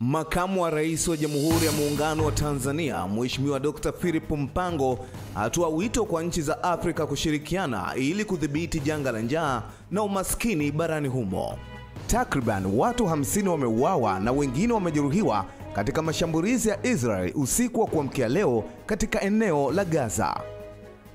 Makamu wa Rais wa Jamhuri ya Muungano wa Tanzania, Mheshimiwa Dr. Philip Mpango, atoa wito kwa nchi za Afrika kushirikiana ili kudhibiti janga la njaa na umaskini barani humo. Takriban watu 50 wameuawa na wengine wamejeruhiwa katika mashambulizi ya Israel usiku wa kuamkia leo katika eneo la Gaza.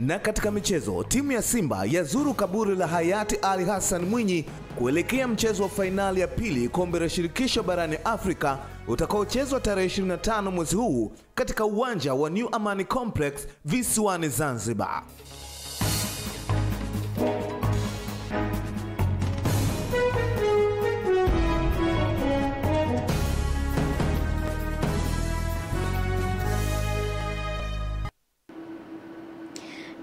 Na katika michezo, timu ya Simba yazuru kaburi la hayati Ali Hassan Mwinyi kuelekea mchezo wa fainali ya pili kombe la shirikisho barani Afrika utakaochezwa tarehe 25 mwezi huu katika uwanja wa New Amani Complex visiwani Zanzibar.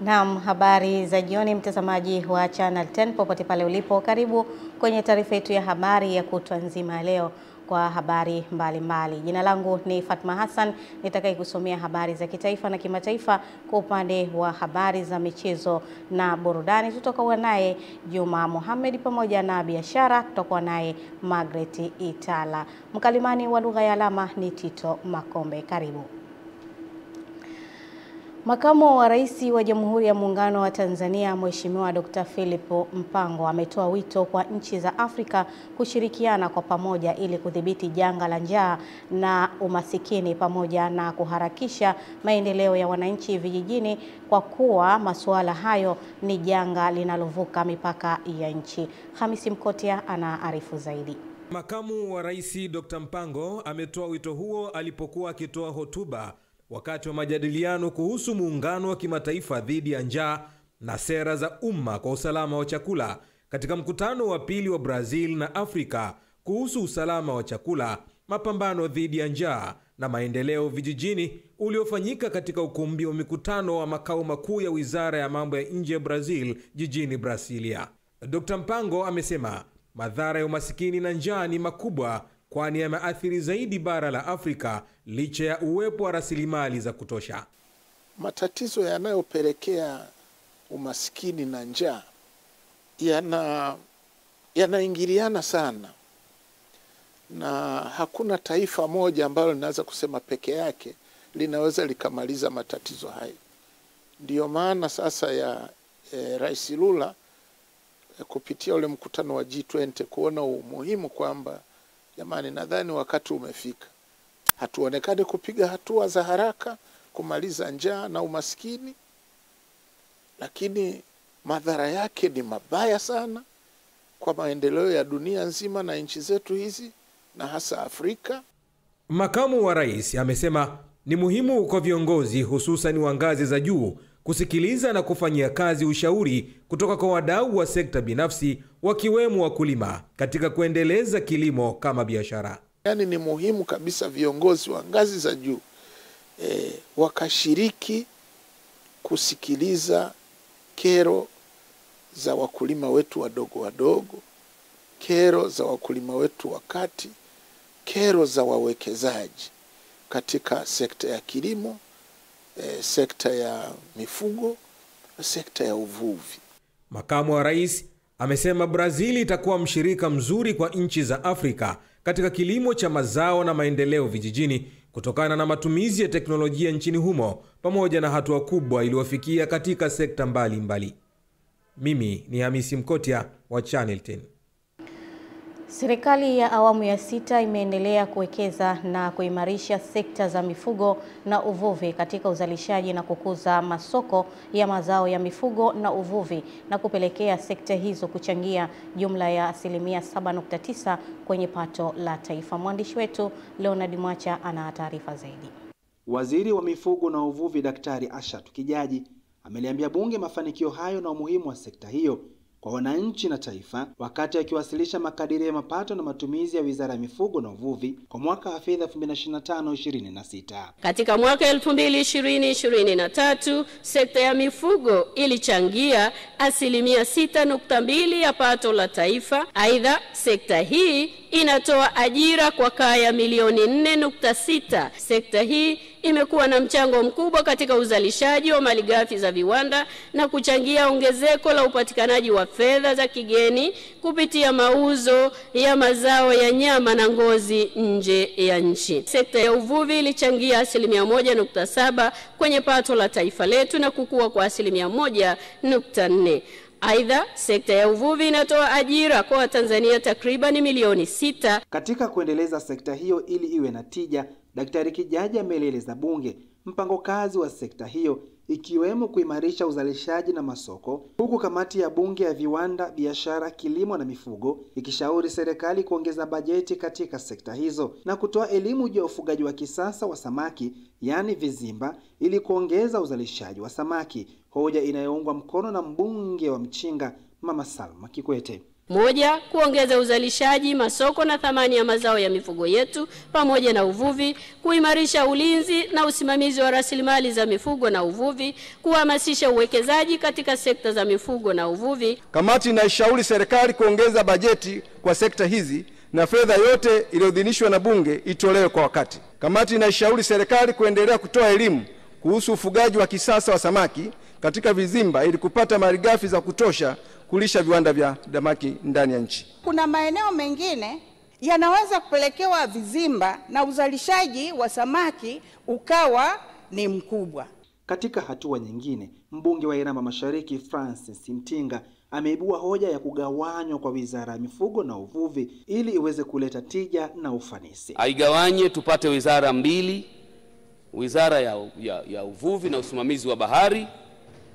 Naam, habari za jioni mtazamaji wa Channel 10 popote pale ulipo. Karibu kwenye taarifa yetu ya habari ya kutwa nzima leo kwa habari mbalimbali. Jina langu ni Fatma Hassan, nitakayekusomea habari za kitaifa na kimataifa. Kwa upande wa habari za michezo na burudani tutakuwa naye Juma Mohamed, pamoja na biashara tutakuwa naye Margaret Itala. Mkalimani wa lugha ya alama ni Tito Makombe. Karibu. Makamu wa Rais wa Jamhuri ya Muungano wa Tanzania, Mheshimiwa Dr. Philip Mpango, ametoa wito kwa nchi za Afrika kushirikiana kwa pamoja ili kudhibiti janga la njaa na umasikini pamoja na kuharakisha maendeleo ya wananchi vijijini, kwa kuwa masuala hayo ni janga linalovuka mipaka ya nchi. Hamisi Mkotia anaarifu zaidi. Makamu wa Rais Dr. Mpango ametoa wito huo alipokuwa akitoa hotuba wakati wa majadiliano kuhusu muungano wa kimataifa dhidi ya njaa na sera za umma kwa usalama wa chakula katika mkutano wa pili wa Brazil na Afrika kuhusu usalama wa chakula, mapambano dhidi ya njaa na maendeleo vijijini, uliofanyika katika ukumbi wa mikutano wa makao makuu ya Wizara ya Mambo ya Nje ya Brazil jijini Brasilia. Dr. Mpango amesema madhara ya umasikini na njaa ni makubwa, kwani yameathiri zaidi bara la Afrika licha ya uwepo wa rasilimali za kutosha. Matatizo yanayopelekea umasikini na njaa yanaingiliana sana, na hakuna taifa moja ambalo linaweza kusema peke yake linaweza likamaliza matatizo hayo. Ndiyo maana sasa ya Rais Lula kupitia ule mkutano wa G20 kuona umuhimu kwamba jamani, nadhani wakati umefika, hatuonekane kupiga hatua za haraka kumaliza njaa na umaskini, lakini madhara yake ni mabaya sana kwa maendeleo ya dunia nzima na nchi zetu hizi na hasa Afrika. Makamu wa Rais amesema ni muhimu kwa viongozi hususan wa ngazi za juu kusikiliza na kufanyia kazi ushauri kutoka kwa wadau wa sekta binafsi, wakiwemo wakulima, katika kuendeleza kilimo kama biashara. Yaani ni muhimu kabisa viongozi wa ngazi za juu wakashiriki kusikiliza kero za wakulima wetu wadogo wadogo, kero za wakulima wetu wa kati, kero za wawekezaji katika sekta ya kilimo, sekta ya mifugo, sekta ya uvuvi. Makamu wa Rais amesema Brazil itakuwa mshirika mzuri kwa nchi za Afrika katika kilimo cha mazao na maendeleo vijijini kutokana na matumizi ya teknolojia nchini humo pamoja na hatua kubwa iliyofikia katika sekta mbalimbali. Mimi ni Hamisi Mkotia wa Channel 10. Serikali ya awamu ya 6 imeendelea kuwekeza na kuimarisha sekta za mifugo na uvuvi katika uzalishaji na kukuza masoko ya mazao ya mifugo na uvuvi, na kupelekea sekta hizo kuchangia jumla ya 7.9% kwenye pato la taifa. Mwandishi wetu Leonard Mwacha ana taarifa zaidi. Waziri wa Mifugo na Uvuvi Daktari Ashatu Kijaji ameliambia bunge mafanikio hayo na umuhimu wa sekta hiyo kwa wananchi na taifa wakati akiwasilisha makadirio ya mapato na matumizi ya Wizara ya Mifugo na Uvuvi kwa mwaka wa fedha 2025-26. Katika mwaka 2020-2023 sekta ya mifugo ilichangia 6.2% ya pato la taifa. Aidha, sekta hii inatoa ajira kwa kaya milioni 4.6. Sekta hii imekuwa na mchango mkubwa katika uzalishaji wa malighafi za viwanda na kuchangia ongezeko la upatikanaji wa fedha za kigeni kupitia mauzo ya mazao ya nyama na ngozi nje ya nchi. Sekta ya uvuvi ilichangia 1.7% kwenye pato la taifa letu na kukua kwa 1.4%. Aidha, sekta ya uvuvi inatoa ajira kwa Watanzania takriban milioni 6. Katika kuendeleza sekta hiyo ili iwe na tija, Daktari Kijaji ameeleza bunge mpango kazi wa sekta hiyo ikiwemo kuimarisha uzalishaji na masoko, huku kamati ya bunge ya viwanda, biashara, kilimo na mifugo ikishauri serikali kuongeza bajeti katika sekta hizo na kutoa elimu juu ya ufugaji wa kisasa wa samaki, yani vizimba, ili kuongeza uzalishaji wa samaki, hoja inayoungwa mkono na mbunge wa Mchinga Mama Salma Kikwete. Moja, kuongeza uzalishaji, masoko na thamani ya mazao ya mifugo yetu pamoja na uvuvi, kuimarisha ulinzi na usimamizi wa rasilimali za mifugo na uvuvi, kuhamasisha uwekezaji katika sekta za mifugo na uvuvi. Kamati inaishauri serikali kuongeza bajeti kwa sekta hizi na fedha yote iliyoidhinishwa na bunge itolewe kwa wakati. Kamati inaishauri serikali kuendelea kutoa elimu kuhusu ufugaji wa kisasa wa samaki katika vizimba ili kupata malighafi za kutosha kulisha viwanda vya samaki ndani ya nchi. Kuna maeneo mengine yanaweza kupelekewa vizimba na uzalishaji wa samaki ukawa ni mkubwa. Katika hatua nyingine, mbunge wa Iramba Mashariki Francis Mtinga ameibua hoja ya kugawanywa kwa Wizara ya Mifugo na Uvuvi ili iweze kuleta tija na ufanisi. Aigawanye tupate wizara mbili, Wizara ya Uvuvi na Usimamizi wa Bahari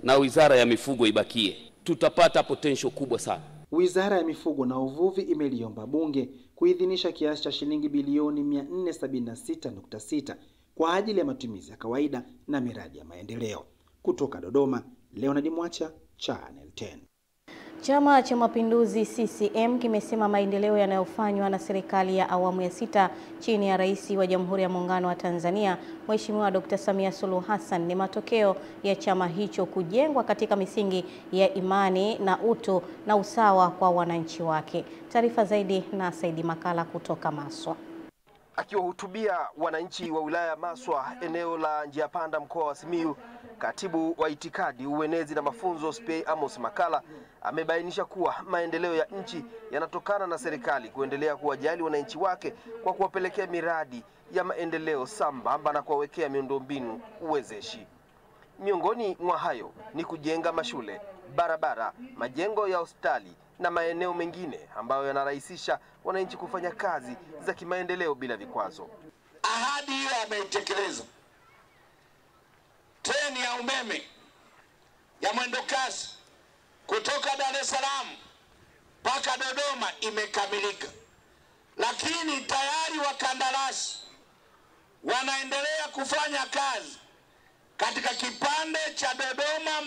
na Wizara ya Mifugo ibakie. Tutapata potential kubwa sana. Wizara ya Mifugo na Uvuvi imeliomba bunge kuidhinisha kiasi cha shilingi bilioni 476.6 kwa ajili ya matumizi ya kawaida na miradi ya maendeleo. Kutoka Dodoma, Leonard Mwacha, Channel 10. Chama cha Mapinduzi CCM kimesema maendeleo yanayofanywa na serikali ya awamu ya 6 chini ya Rais wa Jamhuri ya Muungano wa Tanzania Mheshimiwa Dr. Samia Suluhu Hassan ni matokeo ya chama hicho kujengwa katika misingi ya imani na utu na usawa kwa wananchi wake. Taarifa zaidi na Saidi Makala kutoka Maswa. Akiwahutubia wananchi wa wilaya ya Maswa, eneo la Njia Panda, mkoa wa Simiyu, Katibu wa Itikadi, Uenezi na Mafunzo SPA Amos Makala amebainisha kuwa maendeleo ya nchi yanatokana na serikali kuendelea kuwajali wananchi wake kwa kuwapelekea miradi ya maendeleo sambamba na kuwawekea miundombinu uwezeshi. Miongoni mwa hayo ni kujenga mashule, barabara, majengo ya hospitali na maeneo mengine ambayo yanarahisisha wananchi kufanya kazi za kimaendeleo bila vikwazo. Ahadi hiyo ameitekeleza. Treni ya umeme ya mwendo kasi kutoka Dar es Salaam mpaka Dodoma imekamilika, lakini tayari wakandarasi wanaendelea kufanya kazi katika kipande cha Dodoma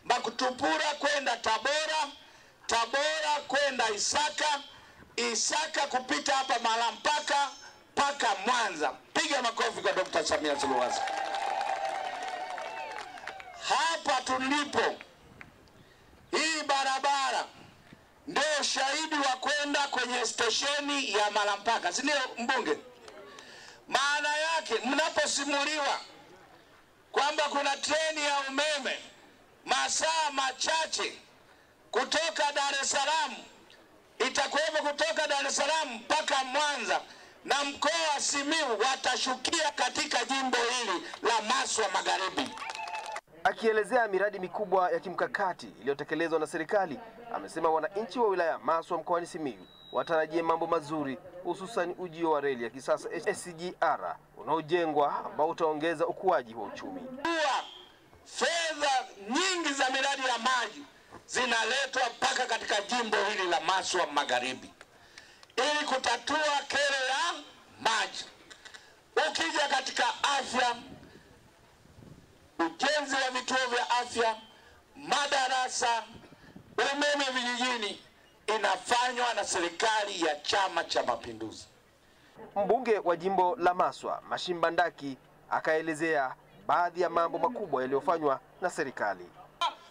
Makutupura kwenda Tabora, Tabora kwenda Isaka, Isaka kupita hapa Malampaka mpaka Mwanza. Piga makofi kwa Dr. Samia Suluhu Hassan. Hapa tulipo, hii barabara ndio shahidi wa kwenda kwenye stesheni ya Malampaka, si ndio mbunge? Maana yake mnaposimuliwa kwamba kuna treni ya umeme masaa machache kutoka Dar es Salaam, itakuwepo kutoka Dar es Salaam mpaka Mwanza, na mkoa wa Simiyu watashukia katika jimbo hili la Maswa Magharibi. Akielezea miradi mikubwa ya kimkakati iliyotekelezwa na serikali, amesema wananchi wa wilaya Maswa mkoani Simiyu watarajie mambo mazuri, hususan ujio wa reli ya kisasa SGR unaojengwa ambao utaongeza ukuaji wa uchumi. Fedha nyingi za miradi ya maji zinaletwa mpaka katika jimbo hili la Maswa Magharibi ili kutatua kero ya maji. Ukija katika afya, ujenzi wa vituo vya afya, madarasa, umeme vijijini inafanywa na serikali ya Chama cha Mapinduzi. Mbunge wa jimbo la Maswa Mashimba Ndaki akaelezea baadhi ya mambo makubwa yaliyofanywa na serikali.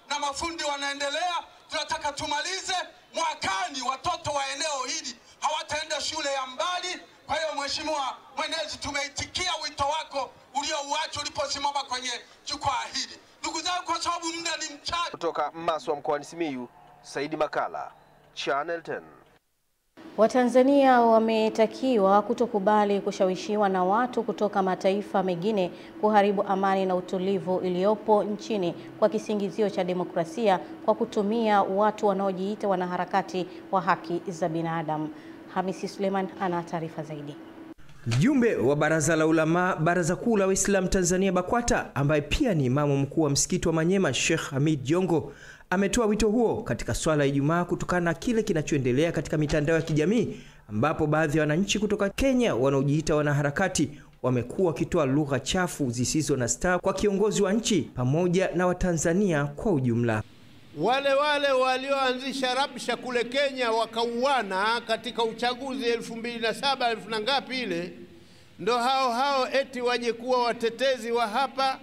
Na mafundi wanaendelea, tunataka tumalize mwakani watoto wa eneo hili hawataenda shule ya mbali, Kwa hiyo Mheshimiwa Mwenezi, tumeitikia wito wako uliouacha uliposimama kwenye jukwaa hili. Ndugu zangu, kwa sababu muda ni mchache. Kutoka Maswa mkoani Simiyu, Saidi Makala, Channel 10. Watanzania wametakiwa kutokubali kushawishiwa na watu kutoka mataifa mengine kuharibu amani na utulivu iliyopo nchini kwa kisingizio cha demokrasia kwa kutumia watu wanaojiita wanaharakati wa haki za binadamu. Hamisi Suleiman ana taarifa zaidi. Mjumbe wa Baraza la Ulama, Baraza Kuu la Waislamu Tanzania BAKWATA, ambaye pia ni imamu mkuu wa msikiti wa Manyema, Sheikh Hamid Jongo, ametoa wito huo katika swala ya Ijumaa kutokana na kile kinachoendelea katika mitandao ya kijamii, ambapo baadhi ya wananchi kutoka Kenya wanaojiita wanaharakati wamekuwa wakitoa lugha chafu zisizo na staha kwa kiongozi wa nchi pamoja na Watanzania kwa ujumla. Wale walioanzisha rabsha kule Kenya wakauana katika uchaguzi 2007 elfu na ngapi ile, ndo hao eti waje kuwa watetezi wa hapa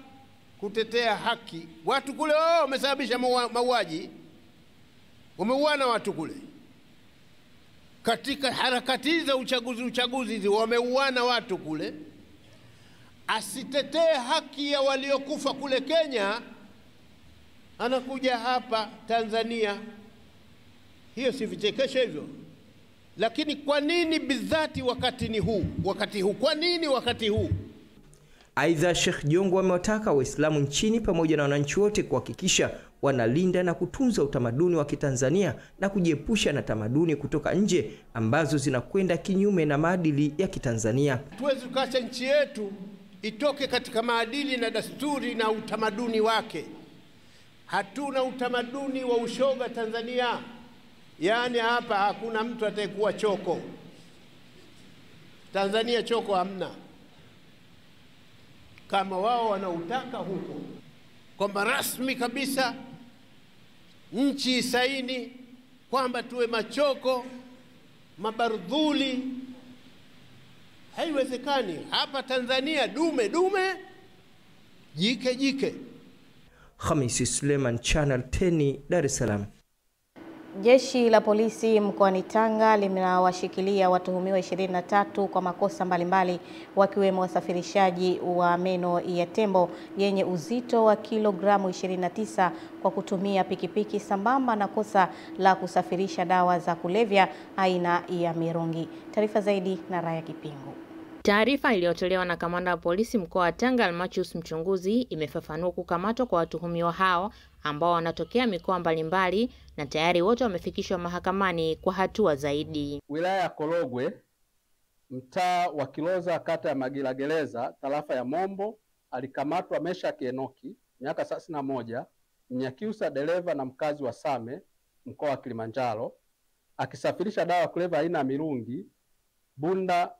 kutetea haki. Watu kule wamesababisha mauaji, wameuana watu kule katika harakati za uchaguzi hizi, wameuana watu kule. Asitetee haki ya waliokufa kule Kenya, anakuja hapa Tanzania. Hiyo si vichekesho hivyo? Lakini kwa nini bidhati wakati huu? Kwa nini wakati huu? Aidha, Sheikh Jongo amewataka Waislamu nchini pamoja na wananchi wote kuhakikisha wanalinda na kutunza utamaduni wa Kitanzania na kujiepusha na tamaduni kutoka nje ambazo zinakwenda kinyume na maadili ya Kitanzania. Tuwezi kuacha nchi yetu itoke katika maadili na desturi na utamaduni wake. Hatuna utamaduni wa ushoga Tanzania. Yaani hapa hakuna mtu atakayekuwa choko. Tanzania choko hamna. Kama wao wanautaka huko kwamba rasmi kabisa nchi isaini kwamba tuwe machoko, mabardhuli, haiwezekani. Hapa Tanzania dume jike. Hamisi Suleiman, Channel 10, Dar es Salaam. Jeshi la polisi mkoani Tanga limewashikilia watuhumiwa 23 kwa makosa mbalimbali, wakiwemo wasafirishaji wa meno ya tembo yenye uzito wa kilogramu 29 kwa kutumia pikipiki, sambamba na kosa la kusafirisha dawa za kulevya aina ya mirungi. Taarifa zaidi na Raya Kipingu. Taarifa iliyotolewa na kamanda wa polisi mkoa wa Tanga Almachus Mchunguzi imefafanua kukamatwa kwa watuhumiwa hao ambao wanatokea mikoa mbalimbali na tayari wote wamefikishwa mahakamani kwa hatua zaidi. Wilaya ya Korogwe, mtaa wa Kiloza, kata ya Magilageleza, tarafa ya Mombo, alikamatwa Meshaki Enoki, miaka 31, Mnyakyusa, dereva na mkazi wa Same, mkoa wa Kilimanjaro, akisafirisha dawa kulevya aina ya mirungi bunda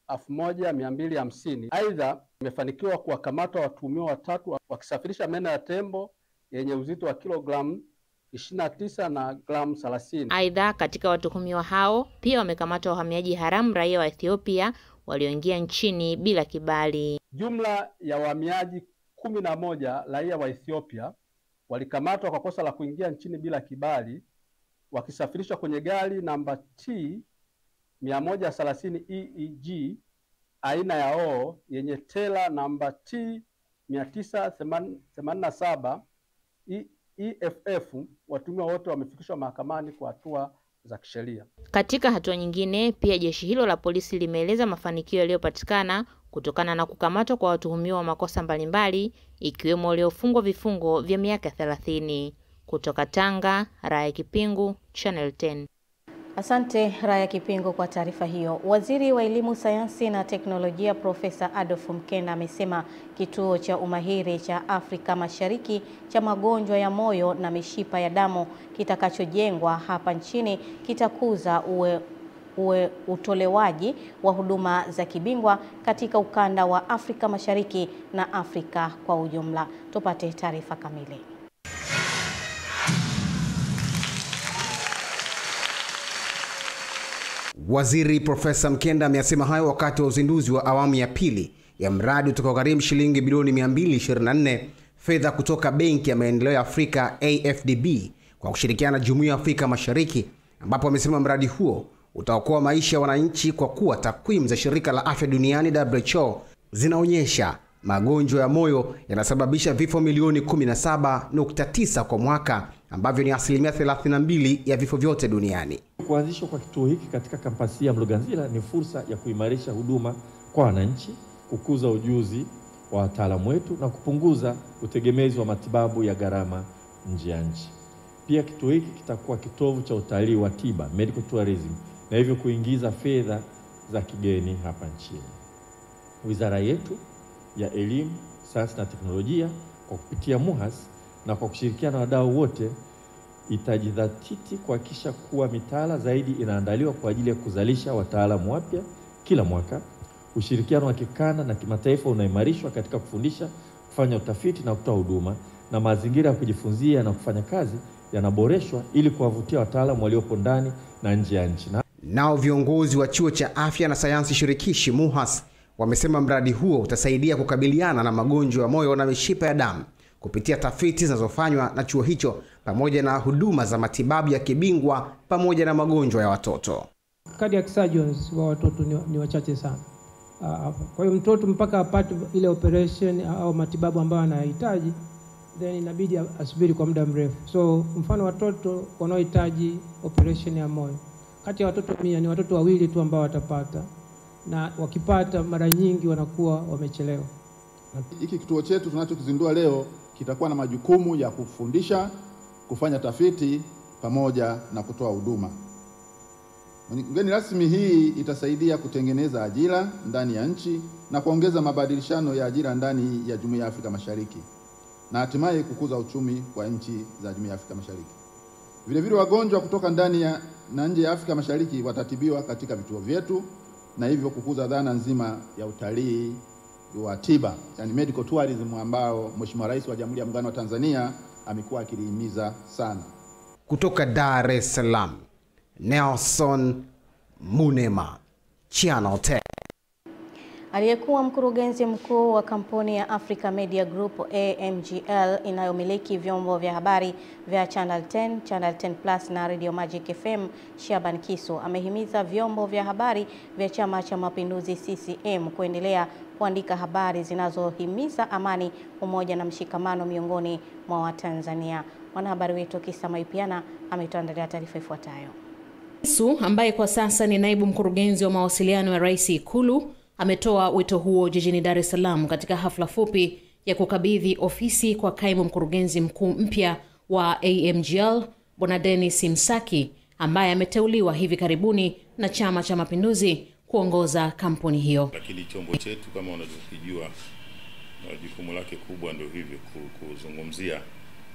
1250. Aidha, imefanikiwa kuwakamata watuhumiwa watatu wakisafirisha meno ya tembo yenye uzito wa kilogramu 29 na gramu 30. Aidha, katika watuhumiwa hao pia wamekamatwa wahamiaji haramu raia wa Ethiopia walioingia nchini bila kibali. Jumla ya wahamiaji 11 raia wa Ethiopia walikamatwa kwa kosa la kuingia nchini bila kibali, wakisafirishwa kwenye gari namba T 130 EEG aina ya O yenye tela namba T 987 EFF. Watuhumiwa wote wamefikishwa mahakamani kwa hatua za kisheria. Katika hatua nyingine, pia jeshi hilo la polisi limeeleza mafanikio yaliyopatikana kutokana na kukamatwa kwa watuhumiwa wa makosa mbalimbali, ikiwemo waliofungwa vifungo vya miaka 30. Kutoka Tanga, Raya Kipingu, Channel 10. Asante Raya Kipingo kwa taarifa hiyo. Waziri wa Elimu, Sayansi na Teknolojia Profesa Adolf Mkenda amesema kituo cha umahiri cha Afrika Mashariki cha magonjwa ya moyo na mishipa ya damu kitakachojengwa hapa nchini kitakuza utolewaji wa huduma za kibingwa katika ukanda wa Afrika Mashariki na Afrika kwa ujumla. Tupate taarifa kamili. Waziri Profesa Mkenda amesema hayo wakati wa uzinduzi wa awamu ya pili ya mradi utakaogharimu shilingi bilioni 224, fedha kutoka Benki ya Maendeleo ya Afrika AFDB kwa kushirikiana na Jumuiya ya Afrika Mashariki, ambapo amesema mradi huo utaokoa maisha ya wananchi kwa kuwa takwimu za shirika la afya duniani WHO zinaonyesha magonjwa ya moyo yanasababisha vifo milioni 17.9 kwa mwaka, ambavyo ni asilimia 32 ya vifo vyote duniani. Kuanzishwa kwa kituo hiki katika kampasi ya Mloganzila ni fursa ya kuimarisha huduma kwa wananchi, kukuza ujuzi wa wataalamu wetu na kupunguza utegemezi wa matibabu ya gharama nje ya nchi. Pia kituo hiki kitakuwa kitovu cha utalii wa tiba, medical tourism, na hivyo kuingiza fedha za kigeni hapa nchini. Wizara yetu ya Elimu, Sayansi na Teknolojia kwa kupitia MUHAS na kwa kushirikiana na wadau wote itajidhatiti kuhakikisha kuwa mitaala zaidi inaandaliwa kwa ajili ya kuzalisha wataalamu wapya kila mwaka. Ushirikiano wa kikanda na kimataifa unaimarishwa katika kufundisha, kufanya utafiti na kutoa huduma, na mazingira ya kujifunzia na kufanya kazi yanaboreshwa ili kuwavutia wataalamu waliopo ndani na nje ya nchi. Nao viongozi wa Chuo cha Afya na Sayansi Shirikishi MUHAS wamesema mradi huo utasaidia kukabiliana na magonjwa ya moyo na mishipa ya damu kupitia tafiti zinazofanywa na chuo hicho pamoja na huduma za matibabu ya kibingwa pamoja na magonjwa ya watoto. Cardiac surgeons wa watoto ni wachache sana. Kwa hiyo mtoto mpaka apate ile operation au matibabu ambayo anahitaji, then inabidi asubiri kwa muda mrefu. So mfano watoto wanaohitaji operation ya moyo, kati ya watoto 100 ni watoto 2 tu ambao watapata, na wakipata mara nyingi wanakuwa wamechelewa. Hiki kituo chetu tunachokizindua leo kitakuwa na majukumu ya kufundisha, kufanya tafiti pamoja na kutoa huduma. Mgeni rasmi hii itasaidia kutengeneza ajira ndani ya nchi na kuongeza mabadilishano ya ajira ndani ya Jumuiya ya Afrika Mashariki na hatimaye kukuza uchumi wa nchi za Jumuiya ya Afrika Mashariki. Vile vile wagonjwa kutoka ndani na nje ya Afrika Mashariki watatibiwa katika vituo vyetu na hivyo kukuza dhana nzima ya utalii wa tiba, yani medical tourism, ambao Mheshimiwa Rais wa Jamhuri ya Muungano wa Tanzania amekuwa akilihimiza sana. Kutoka Dar es Salaam, Nelson Munema, Channel 10. Aliyekuwa mkurugenzi mkuu wa kampuni ya Africa Media Group AMGL inayomiliki vyombo vya habari vya Channel 10, Channel 10 Plus na Radio Magic FM, Shaban Kisu amehimiza vyombo vya habari vya Chama cha Mapinduzi CCM kuendelea kuandika habari zinazohimiza amani, umoja na mshikamano miongoni mwa Watanzania. Mwanahabari wetu Kisa Maipiana ametuandalia taarifa ifuatayo. Kisu ambaye kwa sasa ni naibu mkurugenzi wa mawasiliano ya Rais Ikulu ametoa wito huo jijini Dar es Salaam katika hafla fupi ya kukabidhi ofisi kwa kaimu mkurugenzi mkuu mpya wa AMGL Bwana Dennis Msaki ambaye ameteuliwa hivi karibuni na Chama cha Mapinduzi kuongoza kampuni hiyo. Lakini chombo chetu kama unavyojua jukumu lake kubwa ndio hivyo kuzungumzia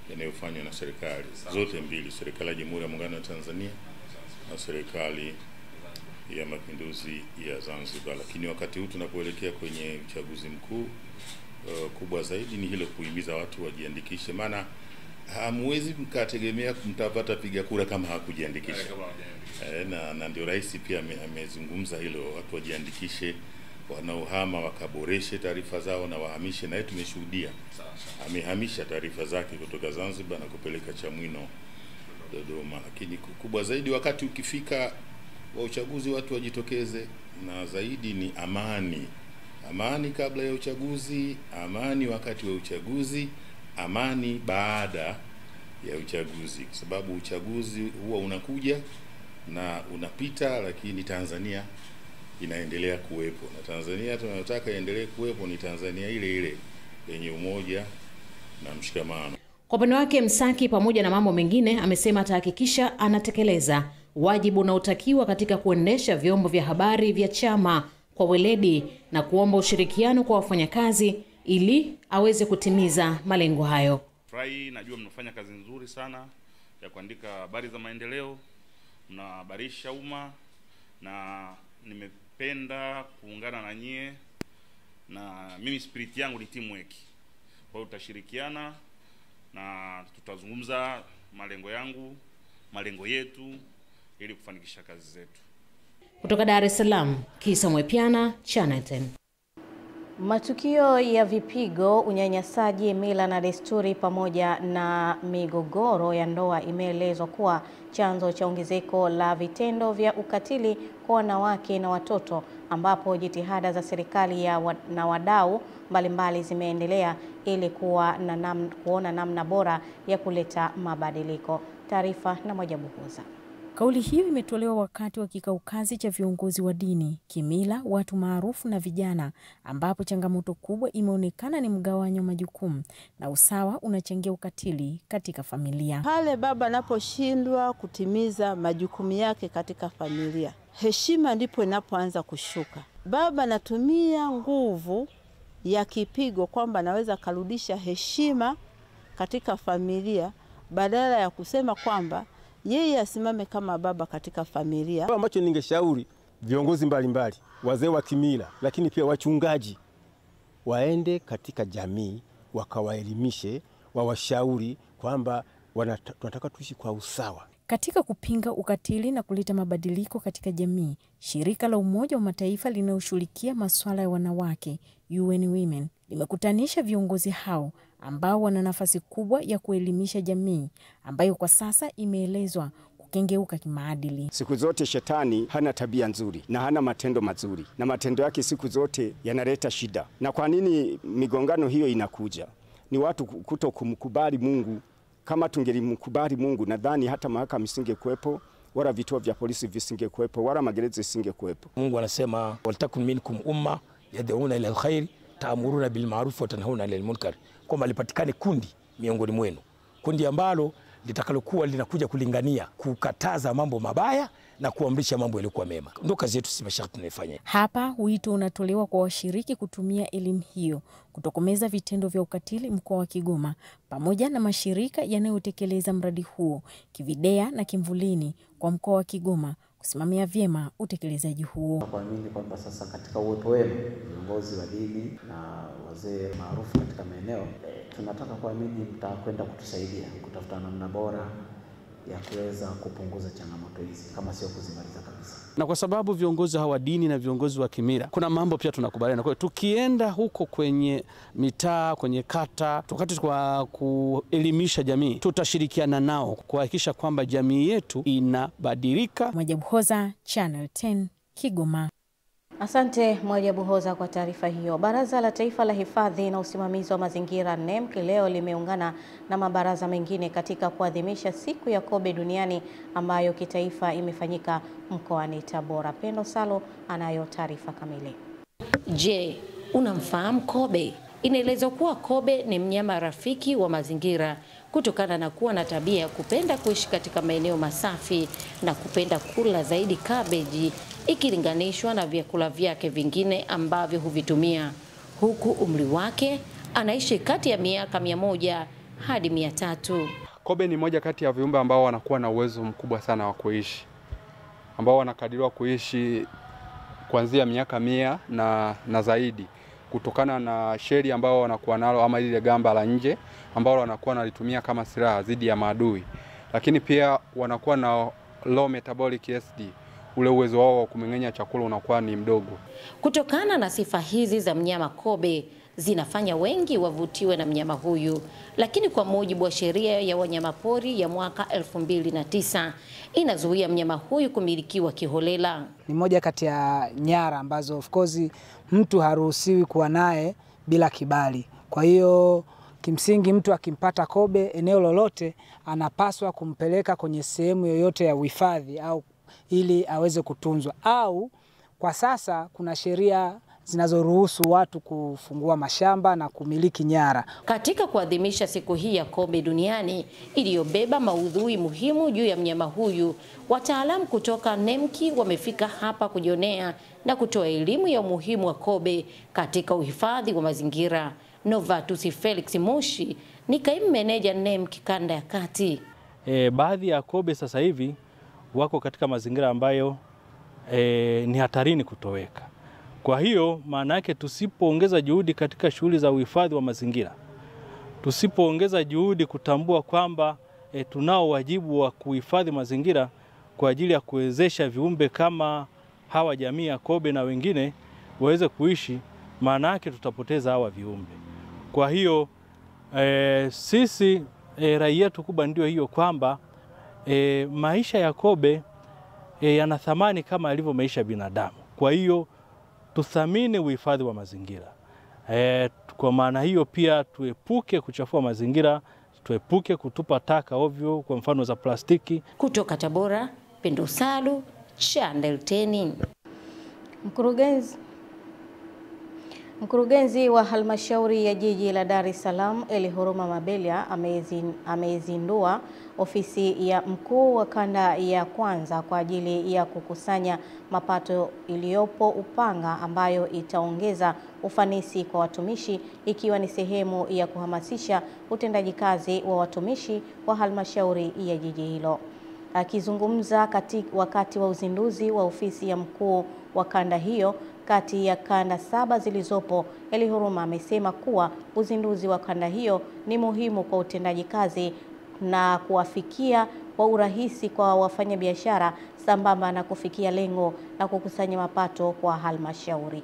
yanayofanywa na serikali zote mbili, serikali ya Jamhuri ya Muungano wa Tanzania na serikali ya Mapinduzi ya Zanzibar. Lakini wakati huu tunapoelekea kwenye uchaguzi mkuu, kubwa zaidi ni hilo kuhimiza watu wajiandikishe, maana hamwezi mkategemea mtapata piga kura kama hakujiandikisha. Na ndio rais pia amezungumza hilo, watu wajiandikishe, wanaohama wakaboreshe taarifa zao na wahamishe, na tumeshuhudia amehamisha taarifa zake kutoka Zanzibar na kupeleka Chamwino Dodoma. Lakini kubwa zaidi wakati ukifika wa uchaguzi watu wajitokeze, na zaidi ni amani. Amani kabla ya uchaguzi, amani wakati wa uchaguzi, amani baada ya uchaguzi, kwa sababu uchaguzi huwa unakuja na unapita, lakini Tanzania inaendelea kuwepo, na Tanzania tunayotaka iendelee kuwepo ni Tanzania ile ile yenye umoja na mshikamano. Kwa upande wake Msaki, pamoja na mambo mengine, amesema atahakikisha anatekeleza wajibu unaotakiwa katika kuendesha vyombo vya habari vya chama kwa weledi na kuomba ushirikiano kwa wafanyakazi ili aweze kutimiza malengo hayo. Furahi, najua mnafanya kazi nzuri sana ya kuandika habari za maendeleo, mnahabarisha umma, na nimependa kuungana na nyie, na mimi spirit yangu ni teamwork. Kwa hiyo tutashirikiana na tutazungumza malengo yetu ili kufanikisha kazi zetu. Kutoka Dar es Salaam, Kisa Mwepiana, Channel 10. Matukio ya vipigo, unyanyasaji, mila na desturi pamoja na migogoro ya ndoa imeelezwa kuwa chanzo cha ongezeko la vitendo vya ukatili kwa wanawake na watoto, ambapo jitihada za serikali na wadau mbalimbali zimeendelea ili kuona namna bora ya kuleta mabadiliko. Taarifa na Mwajabu Huza. Kauli hiyo imetolewa wakati wa kikao kazi cha viongozi wa dini, kimila, watu maarufu na vijana, ambapo changamoto kubwa imeonekana ni mgawanyo wa majukumu na usawa unachangia ukatili katika familia. Pale baba anaposhindwa kutimiza majukumu yake katika familia, heshima ndipo inapoanza kushuka. Baba anatumia nguvu ya kipigo kwamba anaweza karudisha heshima katika familia badala ya kusema kwamba yeye asimame kama baba katika familia. Ambacho ningeshauri viongozi mbalimbali, wazee wa kimila, lakini pia wachungaji waende katika jamii wakawaelimishe, wawashauri kwamba tunataka tuishi kwa usawa. Katika kupinga ukatili na kuleta mabadiliko katika jamii, shirika la Umoja wa Mataifa linaloshughulikia masuala ya wanawake, UN Women, limekutanisha viongozi hao ambao wana nafasi kubwa ya kuelimisha jamii ambayo kwa sasa imeelezwa kukengeuka kimaadili. Siku zote shetani hana tabia nzuri na hana matendo mazuri, na matendo yake siku zote yanaleta shida. Na kwa nini migongano hiyo inakuja? Ni watu kuto kumkubali Mungu. Kama tungelimkubali Mungu, nadhani hata mahakama isingekuwepo, wala vituo vya polisi visingekuwepo, wala magereza isingekuwepo. Mungu anasema waltakum minkum umma yad'una ila alkhair ta'muruna bil ma'ruf wa tanhauna 'anil munkar. Kwamba lipatikane kundi miongoni mwenu, kundi ambalo litakalokuwa linakuja kulingania kukataza mambo mabaya na kuamrisha mambo yaliokuwa mema. Ndio kazi yetu sisi masharti tunaifanya. Hapa wito unatolewa kwa washiriki kutumia elimu hiyo kutokomeza vitendo vya ukatili mkoa wa Kigoma, pamoja na mashirika yanayotekeleza mradi huo kividea na kimvulini kwa mkoa wa Kigoma kusimamia vyema utekelezaji huo. Kuamini kwamba sasa katika uwepo wenu viongozi wa dini na wazee maarufu katika maeneo, tunataka kuamini mtakwenda kutusaidia kutafuta namna bora ya kuweza kupunguza changamoto hizi, kama sio kuzimaliza kabisa. Na kwa sababu viongozi hawa dini na viongozi wa kimila, kuna mambo pia tunakubaliana. Kwa hiyo tukienda huko kwenye mitaa, kwenye kata, wakati kwa kuelimisha jamii, tutashirikiana nao kuhakikisha kwamba jamii yetu inabadilika. Mwajabu Huza, Channel 10, Kigoma. Asante Mwajabu Huza kwa taarifa hiyo. Baraza la Taifa la Hifadhi na Usimamizi wa Mazingira NEMC leo limeungana na mabaraza mengine katika kuadhimisha siku ya kobe duniani ambayo kitaifa imefanyika mkoani Tabora. Pendo Salo anayo taarifa kamili. Je, unamfahamu kobe? Inaelezwa kuwa kobe ni mnyama rafiki wa mazingira kutokana na kuwa na tabia ya kupenda kuishi katika maeneo masafi na kupenda kula zaidi kabeji ikilinganishwa na vyakula vyake vingine ambavyo huvitumia, huku umri wake anaishi kati ya miaka 100 hadi 300. Kobe ni moja kati ya viumbe ambao wanakuwa na uwezo mkubwa sana wa kuishi, ambao wanakadiriwa kuishi kuanzia miaka 100 na zaidi, kutokana na sheri ambao wanakuwa nalo ama ile gamba la nje ambao wanakuwa wanalitumia kama silaha dhidi ya maadui. Lakini pia wanakuwa na low metabolic acid, ule uwezo wao wa kumeng'enya chakula unakuwa ni mdogo. Kutokana na sifa hizi za mnyama kobe zinafanya wengi wavutiwe na mnyama huyu, lakini kwa mujibu wa sheria ya wanyamapori ya mwaka 2009 inazuia mnyama huyu kumilikiwa kiholela. Ni moja kati ya nyara ambazo of course mtu haruhusiwi kuwa naye bila kibali. Kwa hiyo kimsingi mtu akimpata kobe eneo lolote anapaswa kumpeleka kwenye sehemu yoyote ya uhifadhi au ili aweze kutunzwa, au kwa sasa kuna sheria zinazoruhusu watu kufungua mashamba na kumiliki nyara. Katika kuadhimisha siku hii ya kobe duniani iliyobeba maudhui muhimu juu ya mnyama huyu, wataalamu kutoka NEMC wamefika hapa kujionea na kutoa elimu ya umuhimu wa kobe katika uhifadhi wa mazingira. Novatus Felix Moshi ni kaimu meneja NEMC kanda ya kati. Baadhi ya kobe sasa hivi wako katika mazingira ambayo ni hatarini kutoweka. Kwa hiyo maana yake tusipoongeza juhudi katika shughuli za uhifadhi wa mazingira, tusipoongeza juhudi kutambua kwamba tunao wajibu wa kuhifadhi mazingira kwa ajili ya kuwezesha viumbe kama hawa jamii ya kobe na wengine waweze kuishi, maana yake tutapoteza hawa viumbe. Kwa hiyo sisi rai yetu kubwa ndio hiyo kwamba maisha ya kobe yana thamani kama alivyo maisha ya binadamu. Kwa hiyo tuthamini uhifadhi wa mazingira. Kwa maana hiyo pia tuepuke kuchafua mazingira, tuepuke kutupa taka ovyo, kwa mfano za plastiki. Kutoka Tabora, Pendo Salu, Channel 10. Mkurugenzi wa halmashauri ya jiji la Dar es Salaam Elihuruma Mabelia ameizindua ofisi ya mkuu wa kanda ya kwanza kwa ajili ya kukusanya mapato iliyopo Upanga, ambayo itaongeza ufanisi kwa watumishi, ikiwa ni sehemu ya kuhamasisha utendaji kazi wa watumishi wa halmashauri ya jiji hilo. Akizungumza wakati wa uzinduzi wa ofisi ya mkuu wa kanda hiyo kati ya kanda 7 zilizopo, Elihuruma amesema kuwa uzinduzi wa kanda hiyo ni muhimu kwa utendaji kazi na kuwafikia kwa urahisi kwa wafanyabiashara, sambamba na kufikia lengo la kukusanya mapato kwa halmashauri.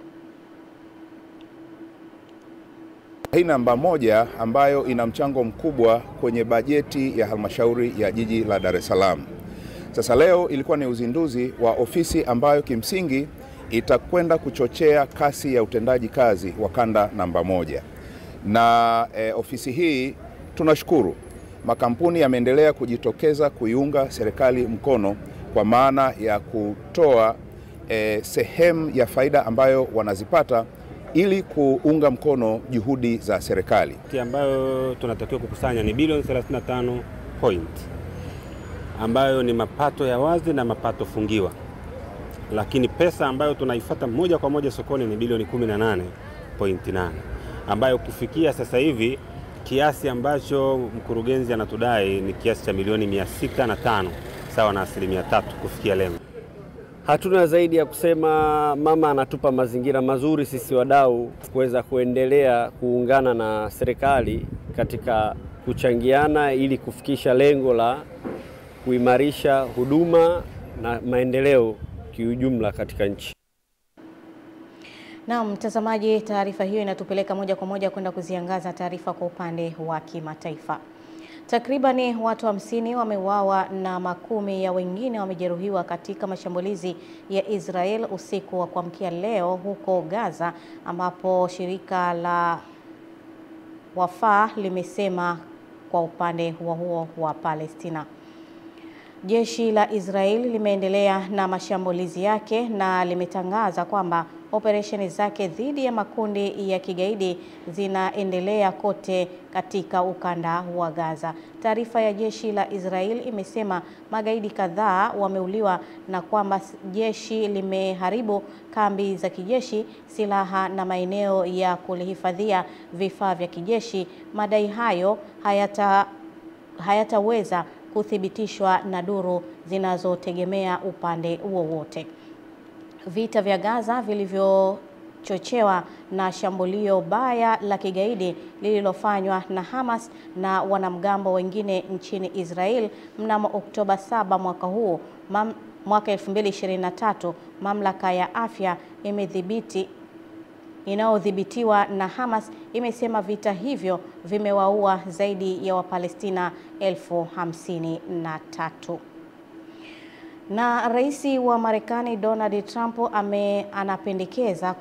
Hii namba 1 ambayo ina mchango mkubwa kwenye bajeti ya halmashauri ya jiji la Dar es Salaam. Sasa leo ilikuwa ni uzinduzi wa ofisi ambayo kimsingi itakwenda kuchochea kasi ya utendaji kazi wa kanda namba 1. Na ofisi hii tunashukuru makampuni yameendelea kujitokeza kuiunga serikali mkono, kwa maana ya kutoa sehemu ya faida ambayo wanazipata ili kuunga mkono juhudi za serikali. Ambayo tunatakiwa kukusanya ni bilioni 35 point, ambayo ni mapato ya wazi na mapato fungiwa. Lakini pesa ambayo tunaifuata moja kwa moja sokoni ni bilioni 18.8, ambayo kufikia sasa hivi kiasi ambacho mkurugenzi anatudai ni kiasi cha milioni 605, sawa na 3% kufikia lengo. Hatuna zaidi ya kusema mama anatupa mazingira mazuri sisi wadau kuweza kuendelea kuungana na serikali katika kuchangiana ili kufikisha lengo la kuimarisha huduma na maendeleo kiujumla katika nchi. Na mtazamaji, taarifa hiyo inatupeleka moja kwa moja kwenda kuziangaza taarifa kwa upande wa kimataifa. Takribani watu 50 wameuawa na makumi ya wengine wamejeruhiwa katika mashambulizi ya Israel usiku wa kuamkia leo huko Gaza, ambapo shirika la Wafa limesema kwa upande huo wa Palestina. Jeshi la Israeli limeendelea na mashambulizi yake na limetangaza kwamba operesheni zake dhidi ya makundi ya kigaidi zinaendelea kote katika ukanda wa Gaza. Taarifa ya jeshi la Israeli imesema magaidi kadhaa wameuliwa na kwamba jeshi limeharibu kambi za kijeshi, silaha na maeneo ya kulihifadhia vifaa vya kijeshi. Madai hayo hayataweza kuthibitishwa na duru zinazotegemea upande wowote. Vita vya Gaza vilivyochochewa na shambulio baya la kigaidi lililofanywa na Hamas na wanamgambo wengine nchini Israel mnamo Oktoba 7 mwaka huu, mwaka 2023, mamlaka ya afya inayodhibitiwa na Hamas imesema vita hivyo vimewaua zaidi ya Wapalestina 53,000. Na rais wa Marekani Donald Trump anapendekeza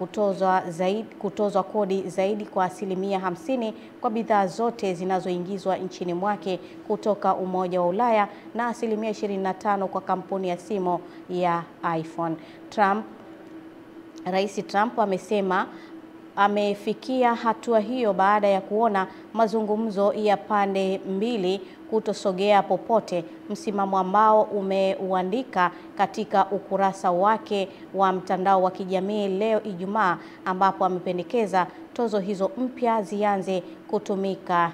kutozwa kodi zaidi kwa 50% kwa bidhaa zote zinazoingizwa nchini mwake kutoka Umoja wa Ulaya na 25% kwa kampuni ya simu ya iPhone. Rais Trump amesema amefikia hatua hiyo baada ya kuona mazungumzo ya pande mbili kutosogea popote, msimamo ambao umeuandika katika ukurasa wake wa mtandao wa kijamii leo Ijumaa, ambapo amependekeza tozo hizo mpya zianze kutumika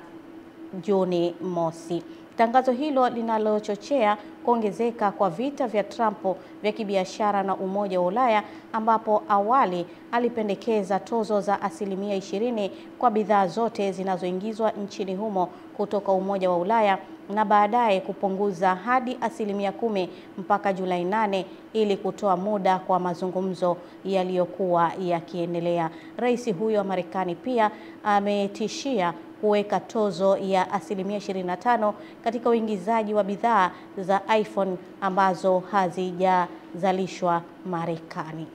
Juni mosi. Tangazo hilo linalochochea kuongezeka kwa vita vya Trump vya kibiashara na Umoja wa Ulaya, ambapo awali alipendekeza tozo za 20% kwa bidhaa zote zinazoingizwa nchini humo kutoka Umoja wa Ulaya na baadaye kupunguza hadi 10% mpaka Julai 8 ili kutoa muda kwa mazungumzo yaliyokuwa yakiendelea. Rais huyo wa Marekani pia ametishia kuweka tozo ya 25% katika uingizaji wa bidhaa za iPhone ambazo hazijazalishwa Marekani.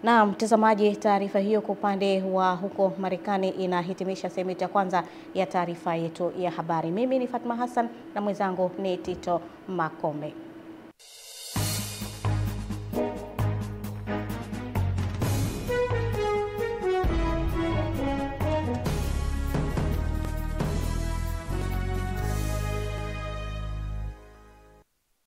Na mtazamaji, taarifa hiyo kwa upande wa huko Marekani inahitimisha sehemu ya kwanza ya taarifa yetu ya habari. Mimi ni Fatma Hassan na mwenzangu ni Tito Makombe.